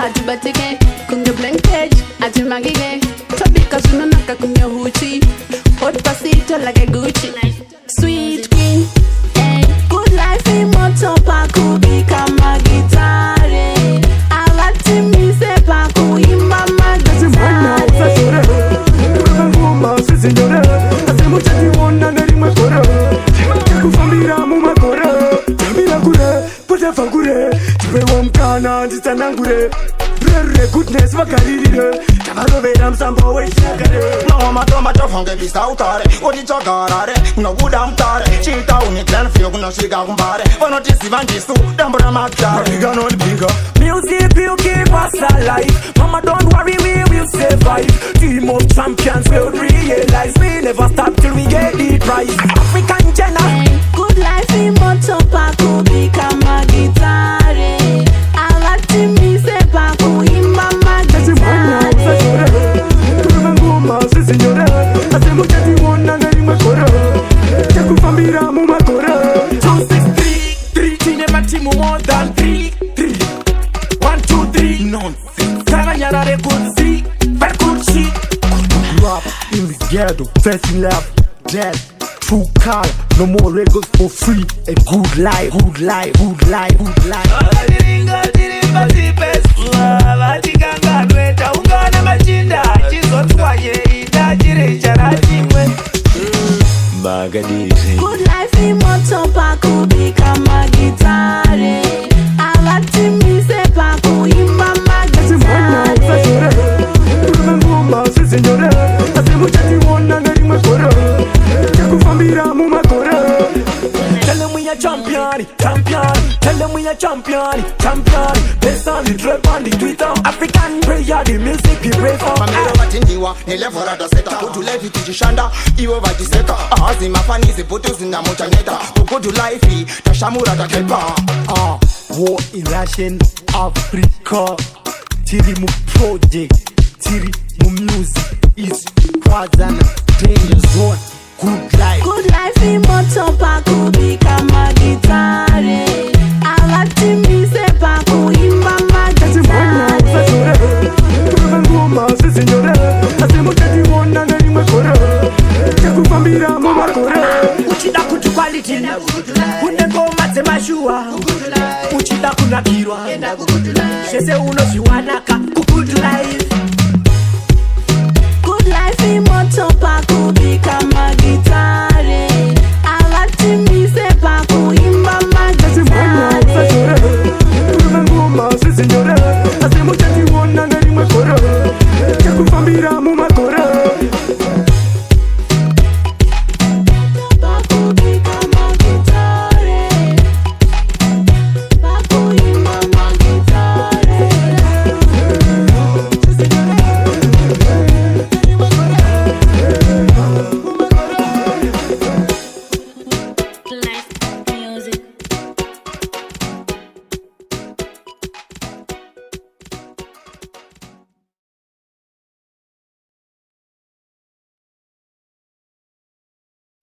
Atibatike, kumye blank page, atimagige. Tobika sunonaka kumye huchi. Hot pasito like a Gucci. Sweet queen, hey. Good life in Moto paku bikama gitare. Alati mise paku imama gitare. Ngoma sinyore, asemuchati wona nari makora. Kufambira mu makora. Tabira kure, pota fagure. Tiwe wamkana nditanangure. Goodness vagarire tavarovera musambo wechakare matomatomato fange bisautare odichogarare unobuda mutare chiita une glenfield kunosvika kumbare vanotisiva ndisu dambo ramaktaraiganolibinga. Music will keep us alive. Mama don't worry, we will survive. Team of champions will realize we never stop till we get the prize. African Jenna. Good life in Moto paku bikama gitare. Alati mise paku imama gitare. Ngoma sinyore, asemuchati wona nari makora. Kufambira mu makora. 2 6 3 3 tine matimu more than 3 3 1 2 3 nonsense. Karanyarare good see, but good shit. Rap in the ghetto, first love, dead. True car, no more reggae for free. A good life, good life, good life, good life. Good life in Moto paku bikama gitare. Alati mise paku imama gitare. Ngoma sinyore, asemuchati wona nari makora. Kufambira mu makora. Tell them we a champion, champion. Tell them we a champion, champion. Based on the trap on the Twitter, African prayer, the music we pray for. Mamero vatindiwa, nelevora daseta. Kutulevi tijishanda, iwo vajiseka. Ahazi mafanizi, putu zinamochaneta. Kukudu life, tashamura takepa. War in Russian Africa. Tiri mu project, tiri mu music. Is Kwazana, danger zone. Good life. Good life in Moto paku bikama gitare. Alati mise paku imama gitare. Ngoma sinyore, asemuchati wona nari makora. Kufambira mu makora. Uchida kutu quality, une ngoma zemashua. Uchida kunakirwa, shese unoziwanaka. Good life. Good life in Moto paku bikama gitare. Alati mise paku imama gitare. Ngoma sinyore, asemuchati wona nari makora. Kufambira mu